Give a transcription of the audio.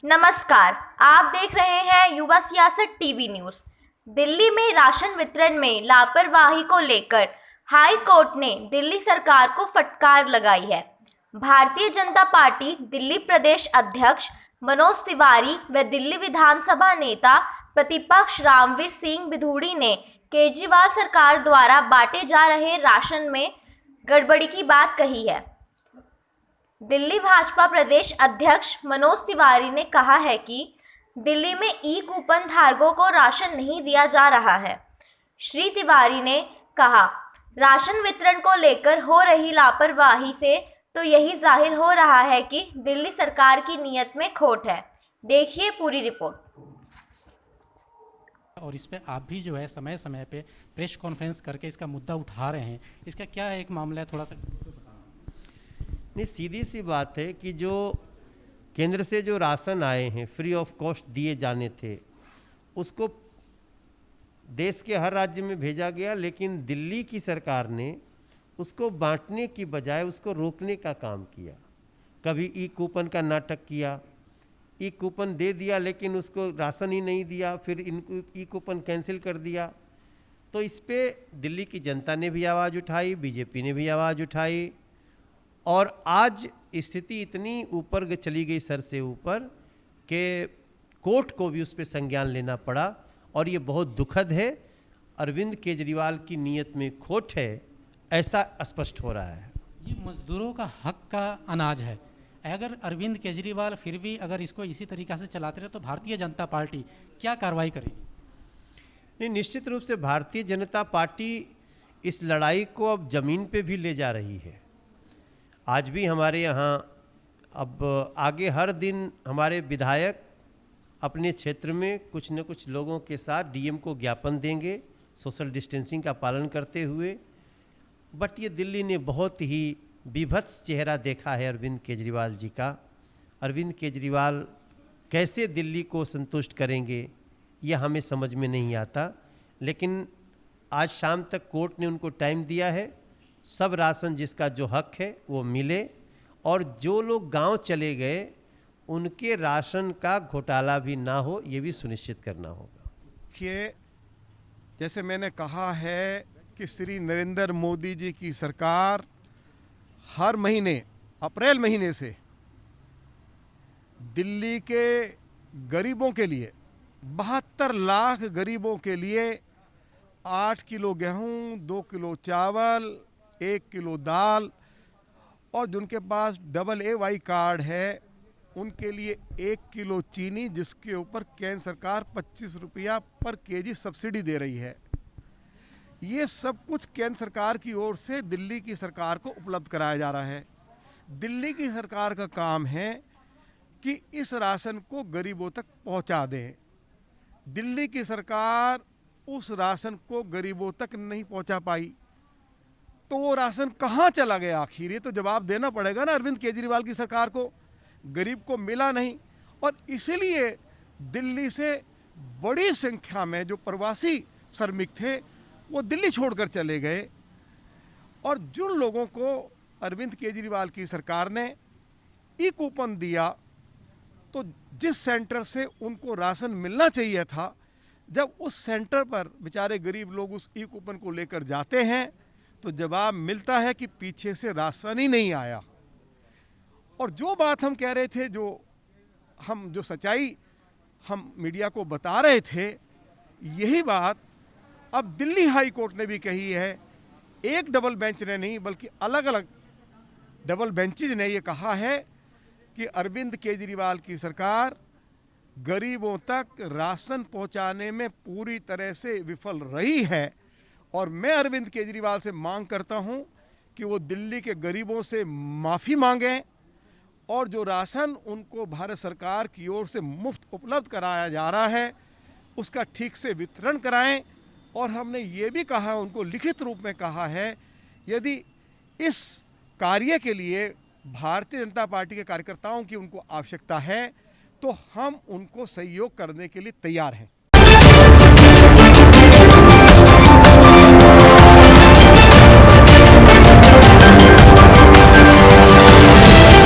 नमस्कार, आप देख रहे हैं युवा सियासत टीवी न्यूज। दिल्ली में राशन वितरण में लापरवाही को लेकर हाई कोर्ट ने दिल्ली सरकार को फटकार लगाई है। भारतीय जनता पार्टी दिल्ली प्रदेश अध्यक्ष मनोज तिवारी व दिल्ली विधानसभा नेता प्रतिपक्ष रामवीर सिंह बिधूड़ी ने केजरीवाल सरकार द्वारा बांटे जा रहे राशन में गड़बड़ी की बात कही है। दिल्ली भाजपा प्रदेश अध्यक्ष मनोज तिवारी ने कहा है कि दिल्ली में ई कूपन धारकों को राशन नहीं दिया जा रहा है। श्री तिवारी ने कहा, राशन वितरण को लेकर हो रही लापरवाही से तो यही जाहिर हो रहा है कि दिल्ली सरकार की नीयत में खोट है। देखिए पूरी रिपोर्ट। और इस पे आप भी जो है समय समय पे प्रेस कॉन्फ्रेंस करके इसका मुद्दा उठा रहे हैं, इसका क्या एक मामला है, थोड़ा सा नहीं, सीधी सी बात है कि जो केंद्र से जो राशन आए हैं फ्री ऑफ कॉस्ट दिए जाने थे, उसको देश के हर राज्य में भेजा गया, लेकिन दिल्ली की सरकार ने उसको बांटने की बजाय उसको रोकने का काम किया। कभी ई कूपन का नाटक किया, ई कूपन दे दिया लेकिन उसको राशन ही नहीं दिया, फिर इनको ई कूपन कैंसिल कर दिया। तो इस पे दिल्ली की जनता ने भी आवाज़ उठाई, बीजेपी ने भी आवाज़ उठाई, और आज स्थिति इतनी ऊपर चली गई, सर से ऊपर, कि कोर्ट को भी उस पर संज्ञान लेना पड़ा। और ये बहुत दुखद है। अरविंद केजरीवाल की नीयत में खोट है, ऐसा स्पष्ट हो रहा है। ये मजदूरों का हक का अनाज है। अगर अरविंद केजरीवाल फिर भी अगर इसको इसी तरीक़ा से चलाते रहे तो भारतीय जनता पार्टी क्या कार्रवाई करेगी? नहीं, निश्चित रूप से भारतीय जनता पार्टी इस लड़ाई को अब ज़मीन पे भी ले जा रही है। आज भी हमारे यहाँ अब आगे हर दिन हमारे विधायक अपने क्षेत्र में कुछ न कुछ लोगों के साथ डीएम को ज्ञापन देंगे, सोशल डिस्टेंसिंग का पालन करते हुए। बट ये दिल्ली ने बहुत ही बीभत्स चेहरा देखा है अरविंद केजरीवाल जी का। अरविंद केजरीवाल कैसे दिल्ली को संतुष्ट करेंगे, ये हमें समझ में नहीं आता। लेकिन आज शाम तक कोर्ट ने उनको टाइम दिया है, सब राशन जिसका जो हक है वो मिले, और जो लोग गांव चले गए उनके राशन का घोटाला भी ना हो, ये भी सुनिश्चित करना होगा। देखिए, जैसे मैंने कहा है कि श्री नरेंद्र मोदी जी की सरकार हर महीने अप्रैल महीने से दिल्ली के गरीबों के लिए 72 लाख गरीबों के लिए 8 किलो गेहूं, 2 किलो चावल, 1 किलो दाल, और जिनके पास AA कार्ड है उनके लिए 1 किलो चीनी, जिसके ऊपर केंद्र सरकार 25 रुपया पर केजी सब्सिडी दे रही है। ये सब कुछ केंद्र सरकार की ओर से दिल्ली की सरकार को उपलब्ध कराया जा रहा है। दिल्ली की सरकार का काम है कि इस राशन को गरीबों तक पहुंचा दें। दिल्ली की सरकार उस राशन को गरीबों तक नहीं पहुंचा पाई, तो वो राशन कहाँ चला गया आखिर? ये तो जवाब देना पड़ेगा ना अरविंद केजरीवाल की सरकार को। गरीब को मिला नहीं, और इसीलिए दिल्ली से बड़ी संख्या में जो प्रवासी श्रमिक थे वो दिल्ली छोड़कर चले गए। और जिन लोगों को अरविंद केजरीवाल की सरकार ने ई कूपन दिया, तो जिस सेंटर से उनको राशन मिलना चाहिए था, जब उस सेंटर पर बेचारे गरीब लोग उस ई कूपन को लेकर जाते हैं तो जवाब मिलता है कि पीछे से राशन ही नहीं आया। और जो बात हम कह रहे थे, जो सच्चाई हम मीडिया को बता रहे थे, यही बात अब दिल्ली हाई कोर्ट ने भी कही है। एक डबल बेंच ने नहीं, बल्कि अलग अलग डबल बेंचेज ने ये कहा है कि अरविंद केजरीवाल की सरकार गरीबों तक राशन पहुंचाने में पूरी तरह से विफल रही है। और मैं अरविंद केजरीवाल से मांग करता हूं कि वो दिल्ली के गरीबों से माफ़ी मांगें, और जो राशन उनको भारत सरकार की ओर से मुफ्त उपलब्ध कराया जा रहा है उसका ठीक से वितरण कराएं। और हमने ये भी कहा, उनको लिखित रूप में कहा है, यदि इस कार्य के लिए भारतीय जनता पार्टी के कार्यकर्ताओं की उनको आवश्यकता है तो हम उनको सहयोग करने के लिए तैयार हैं।